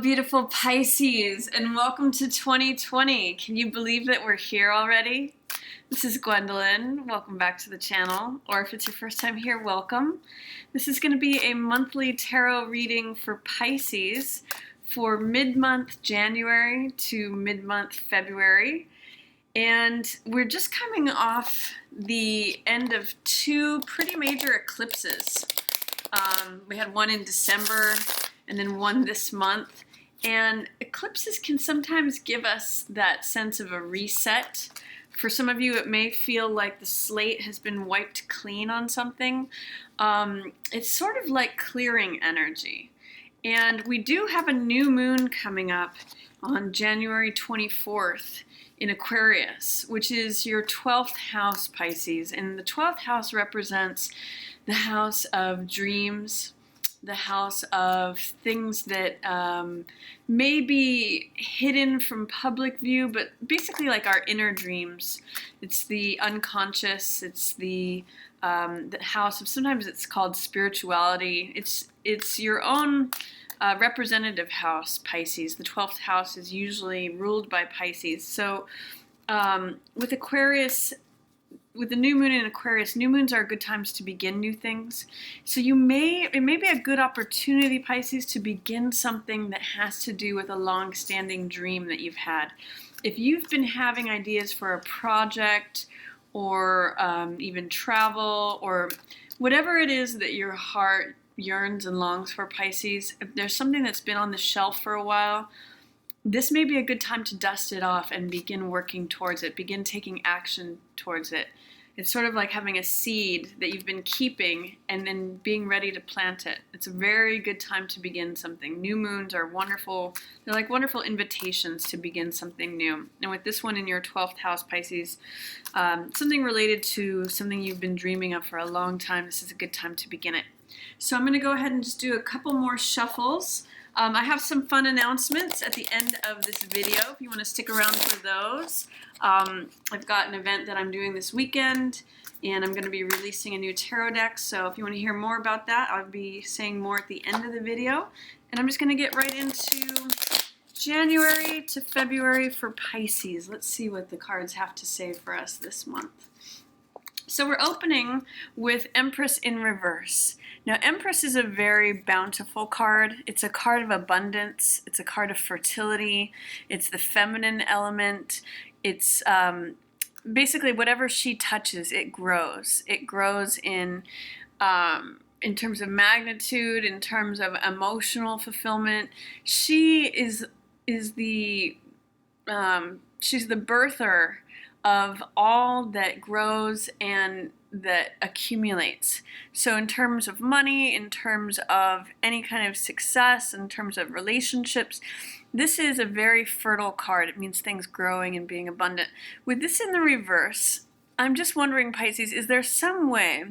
beautiful Pisces, and welcome to 2020. Can you believe that we're here already? This is Gwendolyn. Welcome back to the channel, or if it's your first time here, welcome. This is going to be a monthly tarot reading for Pisces for mid-month January to mid-month February. And we're just coming off the end of two pretty major eclipses. We had one in December and then one this month. And eclipses can sometimes give us that sense of a reset. For some of you, it may feel like the slate has been wiped clean on something. It's sort of like clearing energy. And we do have a new moon coming up on January 24th in Aquarius, which is your 12th house, Pisces. And the 12th house represents the house of dreams, the house of things that may be hidden from public view, but basically like our inner dreams. It's the unconscious, it's the house of, sometimes it's called spirituality. It's your own representative house, Pisces. The 12th house is usually ruled by Pisces. So with Aquarius, with the new moon in Aquarius, new moons are good times to begin new things. So it may be a good opportunity, Pisces, to begin something that has to do with a long-standing dream that you've had. If you've been having ideas for a project or even travel or whatever it is that your heart yearns and longs for, Pisces, if there's something that's been on the shelf for a while, this may be a good time to dust it off and begin working towards it, begin taking action towards it. It's sort of like having a seed that you've been keeping and then being ready to plant it. It's a very good time to begin something. New moons are wonderful. They're like wonderful invitations to begin something new. And with this one in your 12th house, Pisces, something related to something you've been dreaming of for a long time, this is a good time to begin it. So I'm going to go ahead and just do a couple more shuffles. I have some fun announcements at the end of this video if you want to stick around for those. I've got an event that I'm doing this weekend, and I'm going to be releasing a new tarot deck, so if you want to hear more about that, I'll be saying more at the end of the video. And I'm just going to get right into January to February for Pisces. Let's see what the cards have to say for us this month. So we're opening with Empress in reverse. Now, Empress is a very bountiful card. It's a card of abundance. It's a card of fertility. It's the feminine element. It's basically whatever she touches, it grows. It grows in terms of magnitude, in terms of emotional fulfillment. She is the she's the birther of all that grows and that accumulates. So in terms of money, in terms of any kind of success, in terms of relationships, this is a very fertile card. It means things growing and being abundant. With this in the reverse, I'm just wondering, Pisces, is there some way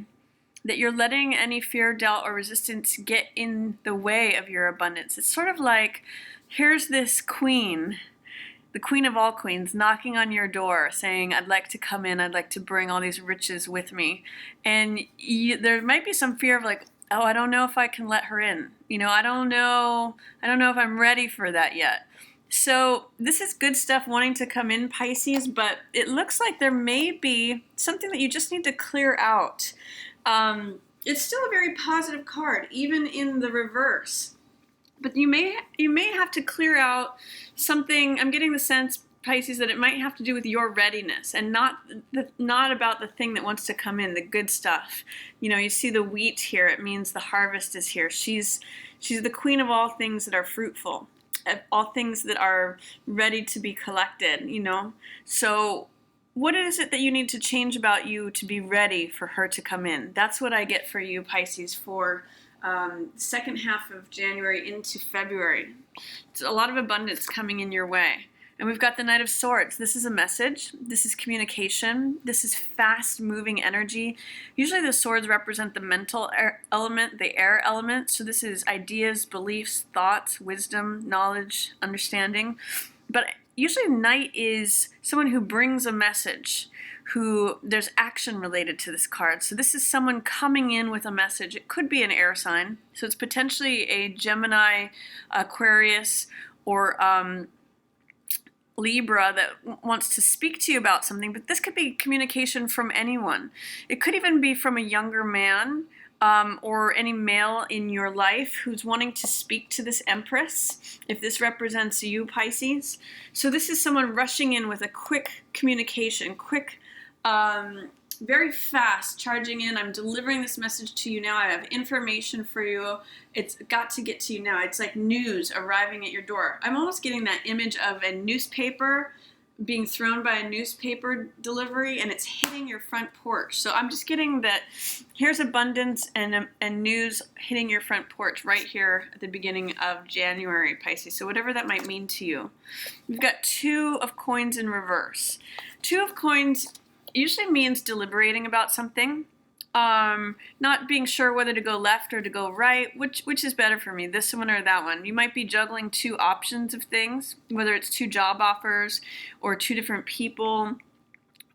that you're letting any fear, doubt, or resistance get in the way of your abundance? It's sort of like, here's this queen, the queen of all queens, knocking on your door saying, I'd like to come in, I'd like to bring all these riches with me. And there might be some fear of like, oh, I don't know if I can let her in. You know, I don't know if I'm ready for that yet. So this is good stuff wanting to come in, Pisces, but it looks like there may be something that you just need to clear out. It's still a very positive card, even in the reverse. But you may have to clear out something. I'm getting the sense, Pisces, that it might have to do with your readiness and not about the thing that wants to come in, the good stuff. You know, you see the wheat here. It means the harvest is here. She's the queen of all things that are fruitful, all things that are ready to be collected, you know. So what is it that you need to change about you to be ready for her to come in? That's what I get for you, Pisces, for second half of January into February. It's a lot of abundance coming in your way. And we've got the Knight of Swords. This is a message. This is communication. This is fast-moving energy. Usually the swords represent the mental element, the air element. So this is ideas, beliefs, thoughts, wisdom, knowledge, understanding. But usually Knight is someone who brings a message, who there's action related to this card. So this is someone coming in with a message. It could be an air sign. So it's potentially a Gemini, Aquarius, or Libra that wants to speak to you about something, but this could be communication from anyone. It could even be from a younger man or any male in your life who's wanting to speak to this Empress, if this represents you, Pisces. So this is someone rushing in with a quick communication, quick, very fast, charging in. I'm delivering this message to you now. I have information for you. It's got to get to you now. It's like news arriving at your door. I'm almost getting that image of a newspaper being thrown by a newspaper delivery, and it's hitting your front porch. So I'm just getting that here's abundance and news hitting your front porch right here at the beginning of January, Pisces. So whatever that might mean to you. We've got 2 of coins in reverse. 2 of coins usually means deliberating about something, not being sure whether to go left or to go right, which is better for me, this one or that one. You might be juggling 2 options of things, whether it's 2 job offers or 2 different people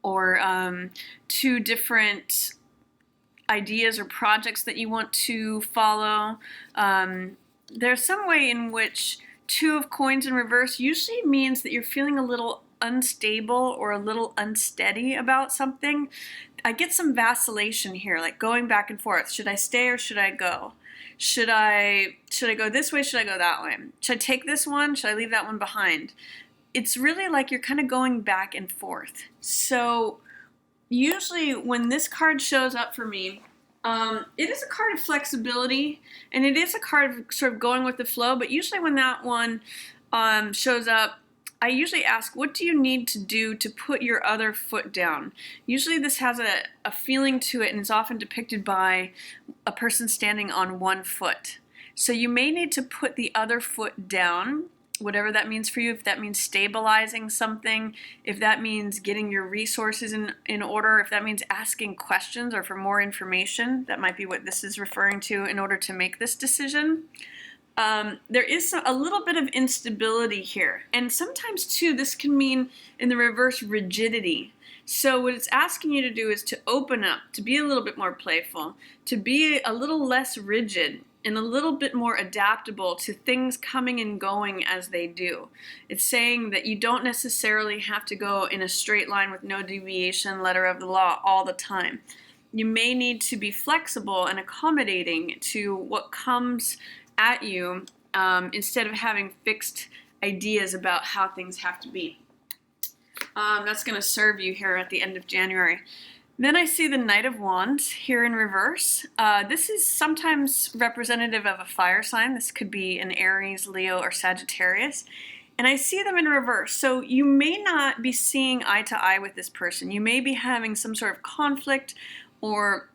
or 2 different ideas or projects that you want to follow. There's some way in which 2 of coins in reverse usually means that you're feeling a little unstable or a little unsteady about something. I get some vacillation here, like going back and forth. Should I stay or should I go? Should I go this way? Should I go that way? Should I take this one? Should I leave that one behind? It's really like you're kind of going back and forth. So usually when this card shows up for me, it is a card of flexibility, and it is a card of sort of going with the flow, but usually when that one shows up, I usually ask, what do you need to do to put your other foot down? Usually this has a feeling to it, and it's often depicted by a person standing on one foot. So you may need to put the other foot down, whatever that means for you, if that means stabilizing something, if that means getting your resources in order, if that means asking questions or for more information. That might be what this is referring to in order to make this decision. There is a little bit of instability here, and sometimes too this can mean in the reverse rigidity. So what it's asking you to do is to open up, to be a little bit more playful, to be a little less rigid and a little bit more adaptable to things coming and going as they do. It's saying that you don't necessarily have to go in a straight line with no deviation, letter of the law, all the time. You may need to be flexible and accommodating to what comes at you instead of having fixed ideas about how things have to be. That's going to serve you here at the end of January. Then I see the Knight of Wands here in reverse. This is sometimes representative of a fire sign. This could be an Aries, Leo, or Sagittarius. And I see them in reverse. So you may not be seeing eye to eye with this person. You may be having some sort of conflict or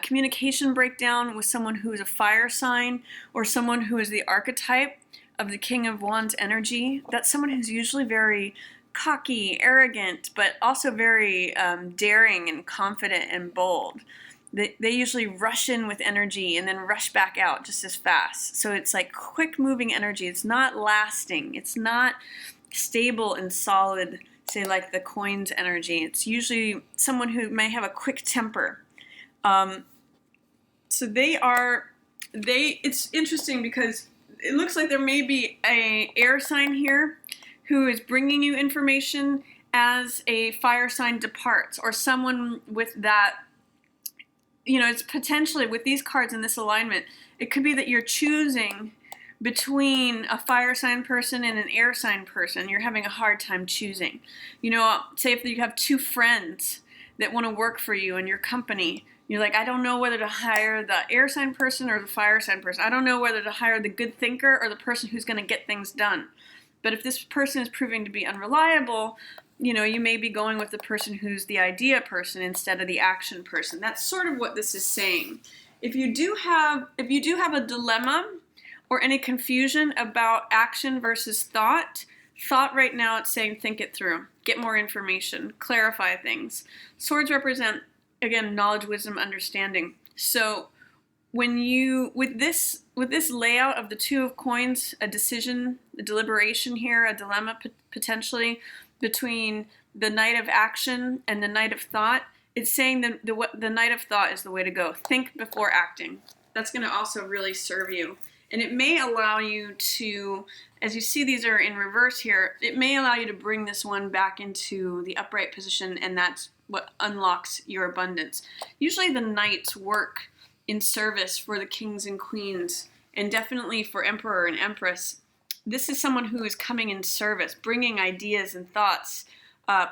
communication breakdown with someone who is a fire sign or someone who is the archetype of the King of Wands energy. That's someone who's usually very cocky, arrogant, but also very daring and confident and bold. They usually rush in with energy and then rush back out just as fast. So it's like quick moving energy. It's not lasting. It's not stable and solid, say like the coins energy. It's usually someone who may have a quick temper. So it's interesting because it looks like there may be an air sign here who is bringing you information as a fire sign departs, or someone with that, it's potentially with these cards in this alignment, it could be that you're choosing between a fire sign person and an air sign person. You're having a hard time choosing. Say if you have 2 friends that want to work for you in your company, you're like, I don't know whether to hire the air sign person or the fire sign person. I don't know whether to hire the good thinker or the person who's going to get things done. But if this person is proving to be unreliable, you may be going with the person who's the idea person instead of the action person. That's sort of what this is saying. If you do have a dilemma or any confusion about action versus thought right now it's saying think it through, get more information, clarify things. Swords represent, again, knowledge, wisdom, understanding. So with this layout of the Two of Coins, a decision, a deliberation here, a dilemma potentially between the Knight of Action and the Knight of Thought, it's saying that the Knight of Thought is the way to go. Think before acting. That's going to also really serve you. And it may allow you to, as you see these are in reverse here, it may allow you to bring this one back into the upright position, and that's what unlocks your abundance. Usually the Knights work in service for the kings and queens, and definitely for Emperor and Empress. This is someone who is coming in service, bringing ideas and thoughts,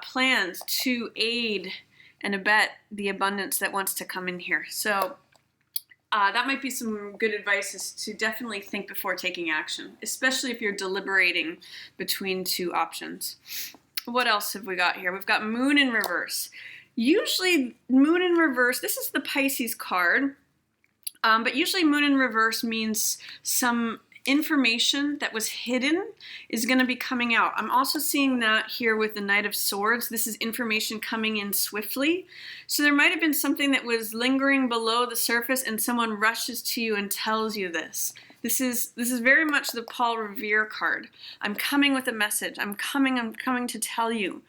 plans to aid and abet the abundance that wants to come in here. So that might be some good advice, is to definitely think before taking action, especially if you're deliberating between two options. What else have we got here? We've got Moon in reverse. Usually Moon in reverse, this is the Pisces card, but usually Moon in reverse means some information that was hidden is going to be coming out. I'm also seeing that here with the Knight of Swords. This is information coming in swiftly. So there might have been something that was lingering below the surface, and someone rushes to you and tells you this. This is very much the Paul Revere card. I'm coming with a message. I'm coming to tell you.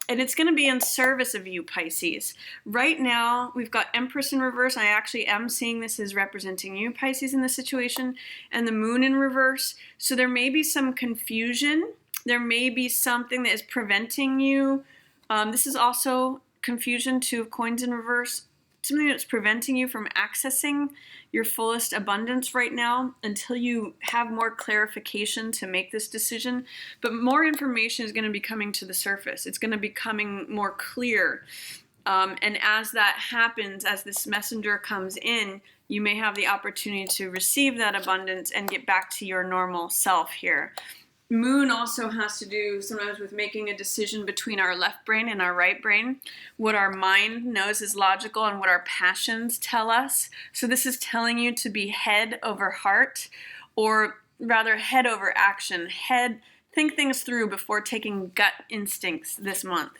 And it's going to be in service of you, Pisces. Right now, we've got Empress in reverse. I actually am seeing this as representing you, Pisces, in this situation, and the Moon in reverse. So there may be some confusion. There may be something that is preventing you. This is also confusion, Two of Coins in reverse. Something that's preventing you from accessing your fullest abundance right now until you have more clarification to make this decision. But more information is going to be coming to the surface. It's going to be becoming more clear. And as that happens, as this messenger comes in, you may have the opportunity to receive that abundance and get back to your normal self here. Moon also has to do sometimes with making a decision between our left brain and our right brain, what our mind knows is logical and what our passions tell us. So this is telling you to be head over heart, or rather head over action. Think things through before taking gut instincts this month.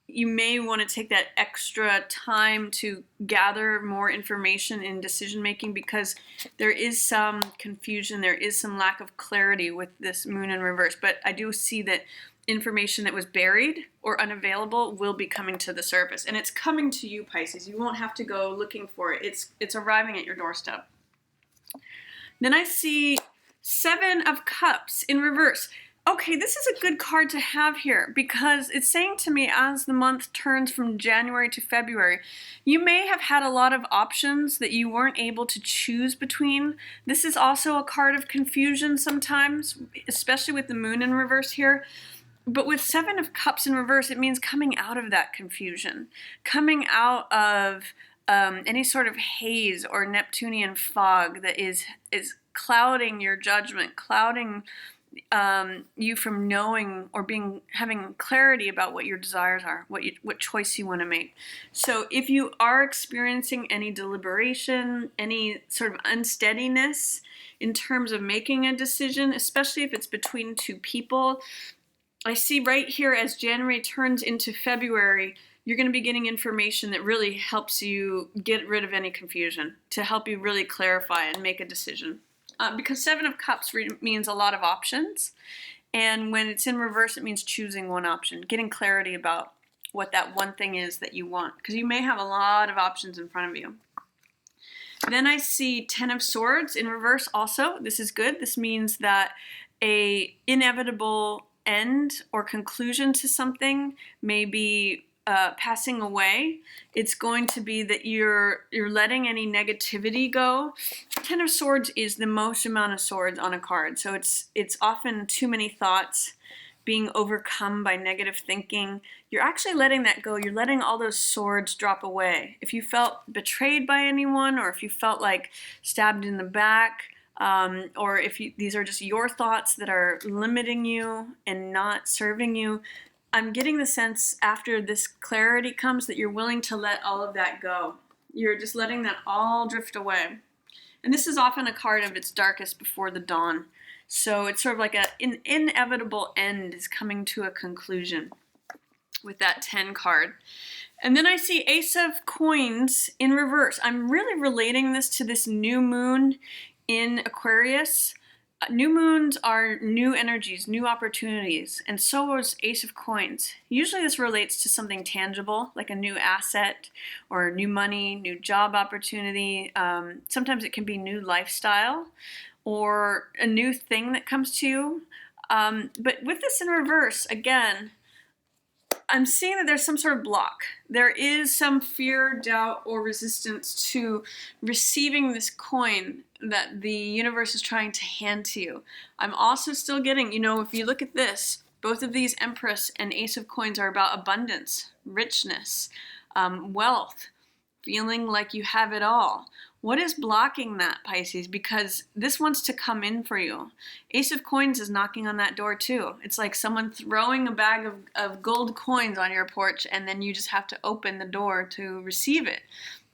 You may want to take that extra time to gather more information in decision making, because there is some confusion, there is some lack of clarity with this Moon in reverse. But I do see that information that was buried or unavailable will be coming to the surface, and it's coming to you, Pisces. You won't have to go looking for it. It's arriving at your doorstep. Then I see Seven of Cups in reverse. Okay, this is a good card to have here, because it's saying to me, as the month turns from January to February, you may have had a lot of options that you weren't able to choose between. This is also a card of confusion sometimes, especially with the Moon in reverse here. But with Seven of Cups in reverse, it means coming out of that confusion, coming out of any sort of haze or Neptunian fog that is clouding your judgment, clouding you from knowing or having clarity about what your desires are, what choice you want to make. So if you are experiencing any deliberation, any sort of unsteadiness in terms of making a decision, especially if it's between two people, I see right here as January turns into February, you're going to be getting information that really helps you get rid of any confusion, to help you really clarify and make a decision. Because Seven of Cups means a lot of options, and when it's in reverse, it means choosing one option, getting clarity about what that one thing is that you want, because you may have a lot of options in front of you. Then I see Ten of Swords in reverse also. This is good. This means that a inevitable end or conclusion to something may be passing away. It's going to be that you're letting any negativity go. Ten of Swords is the most amount of swords on a card, so it's often too many thoughts, being overcome by negative thinking. You're actually letting that go. You're letting all those swords drop away. If you felt betrayed by anyone, or if you felt like stabbed in the back, or if these are just your thoughts that are limiting you and not serving you, I'm getting the sense after this clarity comes that you're willing to let all of that go. You're just letting that all drift away. And this is often a card of its darkest before the dawn. So it's sort of like an inevitable end is coming to a conclusion. with that 10 card. And then I see Ace of Coins in reverse. I'm really relating this to this new moon in Aquarius. New moons are new energies, new opportunities, and so is Ace of Coins. Usually this relates to something tangible, like a new asset or new money, new job opportunity. Sometimes it can be new lifestyle or a new thing that comes to you. But with this in reverse, again, I'm seeing that there's some sort of block. There is some fear, doubt, or resistance to receiving this coin that the universe is trying to hand to you. I'm also still getting, if you look at this, both of these Empress and Ace of Coins are about abundance, richness, wealth, feeling like you have it all. What is blocking that, Pisces? Because this wants to come in for you. Ace of Coins is knocking on that door too. It's like someone throwing a bag of gold coins on your porch, and then you just have to open the door to receive it.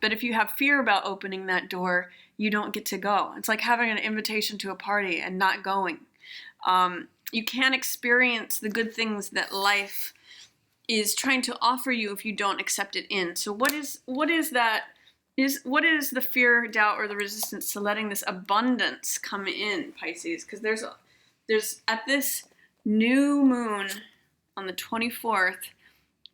But if you have fear about opening that door, you don't get to go. It's like having an invitation to a party and not going. You can't experience the good things that life is trying to offer you if you don't accept it in. So what is that? What is the fear, doubt, or the resistance to letting this abundance come in, Pisces? Because there's at this new moon on the 24th,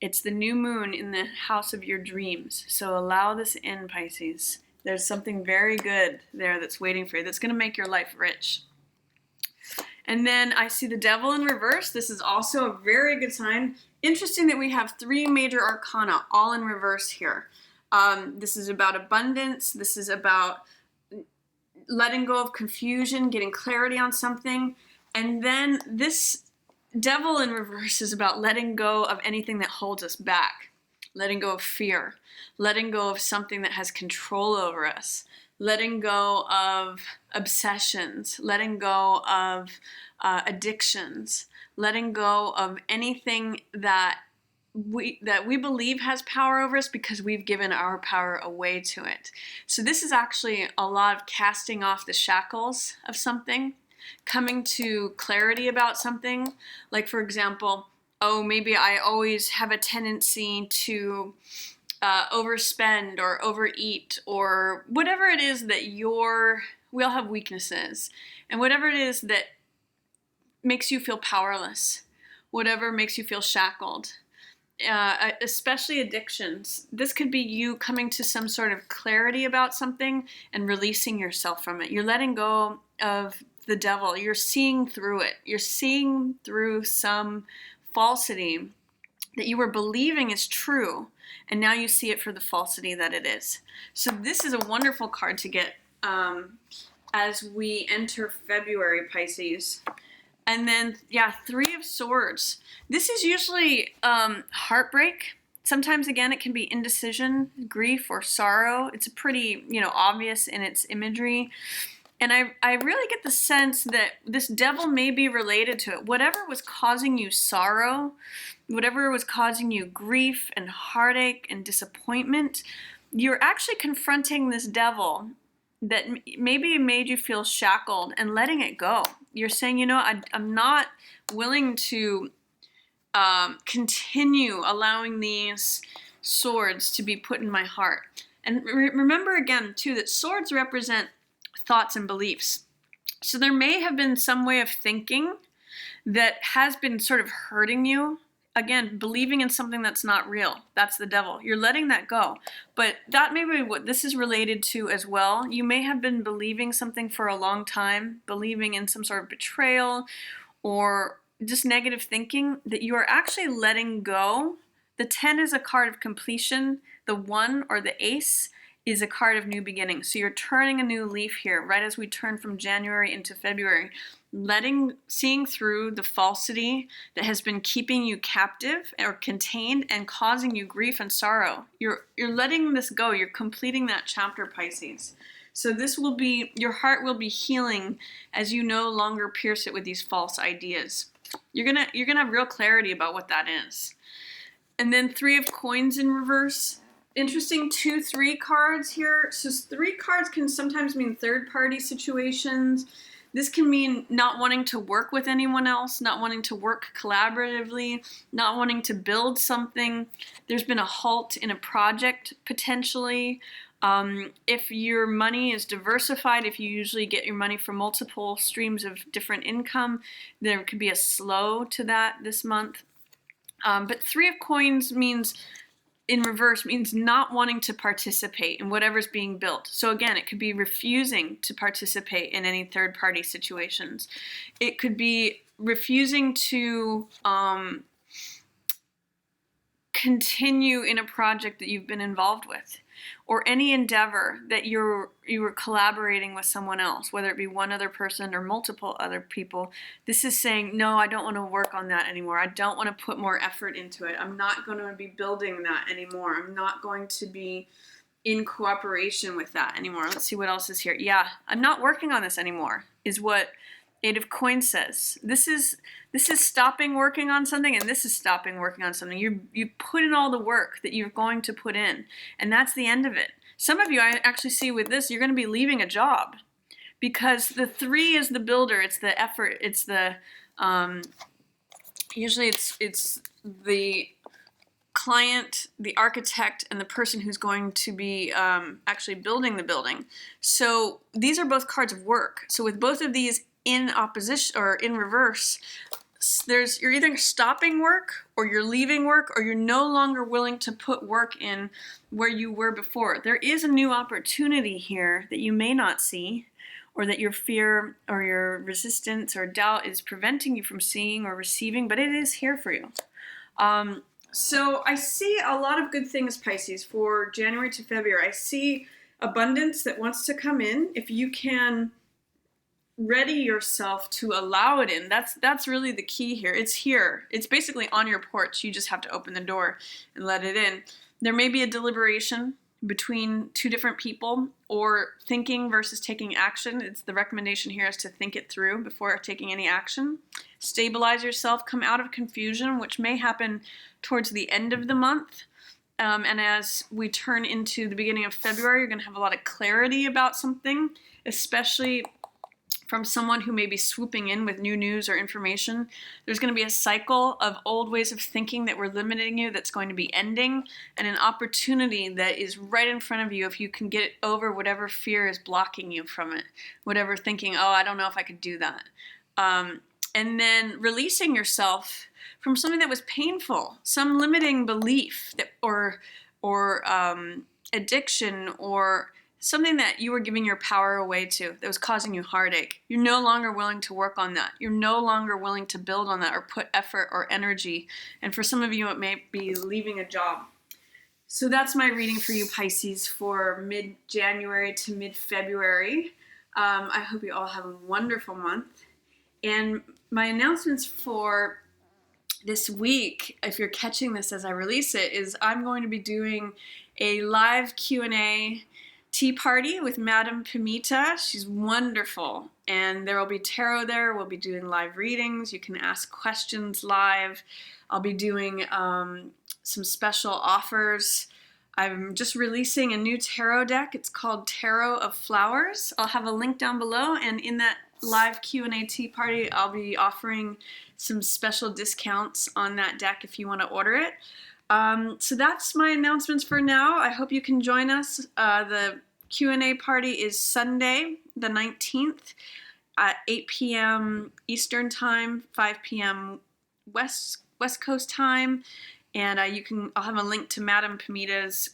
it's the new moon in the house of your dreams. So allow this in, Pisces. There's something very good there that's waiting for you, that's going to make your life rich. And then I see the Devil in reverse. This is also a very good sign. Interesting that we have 3 major arcana all in reverse here. This is about abundance. This is about letting go of confusion, getting clarity on something. And then this Devil in reverse is about letting go of anything that holds us back, letting go of fear, letting go of something that has control over us, letting go of obsessions, letting go of addictions, letting go of anything that we believe has power over us because we've given our power away to it. So this is actually a lot of casting off the shackles of something, coming to clarity about something. Like, for example, maybe I always have a tendency to overspend or overeat, or whatever it is that we all have weaknesses, and whatever it is that makes you feel powerless, whatever makes you feel shackled. Especially addictions. This could be you coming to some sort of clarity about something and releasing yourself from it. You're letting go of the devil. You're seeing through it. You're seeing through some falsity that you were believing is true, and now you see it for the falsity that it is. So this is a wonderful card to get as we enter February, Pisces. And then, 3 of Swords. This is usually heartbreak. Sometimes, again, it can be indecision, grief, or sorrow. It's pretty, obvious in its imagery. And I really get the sense that this devil may be related to it. Whatever was causing you sorrow, whatever was causing you grief and heartache and disappointment, you're actually confronting this devil that maybe made you feel shackled and letting it go. You're saying, I'm not willing to continue allowing these swords to be put in my heart. And remember again, too, that swords represent thoughts and beliefs. So there may have been some way of thinking that has been sort of hurting you. Again, believing in something that's not real. That's the devil. You're letting that go. But that may be what this is related to as well. You may have been believing something for a long time, believing in some sort of betrayal or just negative thinking that you are actually letting go. The 10 is a card of completion. The 1 or the ace is a card of new beginning. So you're turning a new leaf here, right as we turn from January into February. Seeing through the falsity that has been keeping you captive or contained and causing you grief and sorrow. You're letting this go. You're completing that chapter, Pisces. So your heart will be healing as you no longer pierce it with these false ideas. You're gonna have real clarity about what that is. And then 3 of Coins in reverse. Interesting 2-3 cards here. So 3 cards can sometimes mean third-party situations. This can mean not wanting to work with anyone else, not wanting to work collaboratively, not wanting to build something. There's been a halt in a project potentially. If your money is diversified, if you usually get your money from multiple streams of different income, there could be a slow to that this month. But Three of Coins means, in reverse, means not wanting to participate in whatever's being built. So again, it could be refusing to participate in any third-party situations. It could be refusing to continue in a project that you've been involved with, or any endeavor that you were collaborating with someone else, whether it be one other person or multiple other people. This is saying, no, I don't want to work on that anymore. I don't want to put more effort into it. I'm not going to be building that anymore. I'm not going to be in cooperation with that anymore. Let's see what else is here. Yeah, I'm not working on this anymore, is what Eight of Coins says. This is stopping working on something, and this is stopping working on something. You put in all the work that you're going to put in, and that's the end of it. Some of you, I actually see with this, you're going to be leaving a job, because the 3 is the builder. It's the effort. It's the usually it's the client, the architect, and the person who's going to be actually building the building. So these are both cards of work. So with both of these in opposition or in reverse, you're either stopping work, or you're leaving work, or you're no longer willing to put work in where you were before. There is a new opportunity here that you may not see, or that your fear or your resistance or doubt is preventing you from seeing or receiving, but it is here for you. So I see a lot of good things, Pisces, for January to February. I see abundance that wants to come in. If you can ready yourself to allow it in, that's really the key here. It's here. It's basically on your porch. You just have to open the door and let it in. There may be a deliberation between 2 different people, or thinking versus taking action. It's the recommendation here is to think it through before taking any action. Stabilize yourself, come out of confusion, which may happen towards the end of the month. And as we turn into the beginning of February, you're going to have a lot of clarity about something, especially from someone who may be swooping in with new news or information. There's going to be a cycle of old ways of thinking that were limiting you that's going to be ending, and an opportunity that is right in front of you if you can get over whatever fear is blocking you from it, whatever thinking, oh, I don't know if I could do that. And then releasing yourself from something that was painful, some limiting belief that, or addiction, or something that you were giving your power away to that was causing you heartache. You're no longer willing to work on that. You're no longer willing to build on that or put effort or energy. And for some of you, it may be leaving a job. So that's my reading for you, Pisces, for mid-January to mid-February. I hope you all have a wonderful month. And my announcements for this week, if you're catching this as I release it, is I'm going to be doing a live Q&A tea party with Madam Pamita. She's wonderful, and there will be tarot there. We'll be doing live readings. You can ask questions live. I'll be doing some special offers. I'm just releasing a new tarot deck. It's called Tarot of Flowers. I'll have a link down below, and in that live Q&A tea party, I'll be offering some special discounts on that deck if you want to order it. So that's my announcements for now. I hope you can join us. The Q&A party is Sunday, the 19th at 8 p.m. Eastern Time, 5 p.m. West Coast Time. And I'll have a link to Madam Pamita's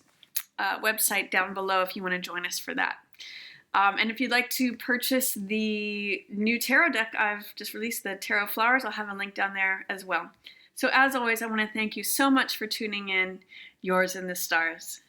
website down below if you want to join us for that. And if you'd like to purchase the new tarot deck I've just released, the Tarot Flowers, I'll have a link down there as well. So as always, I want to thank you so much for tuning in. Yours in the stars.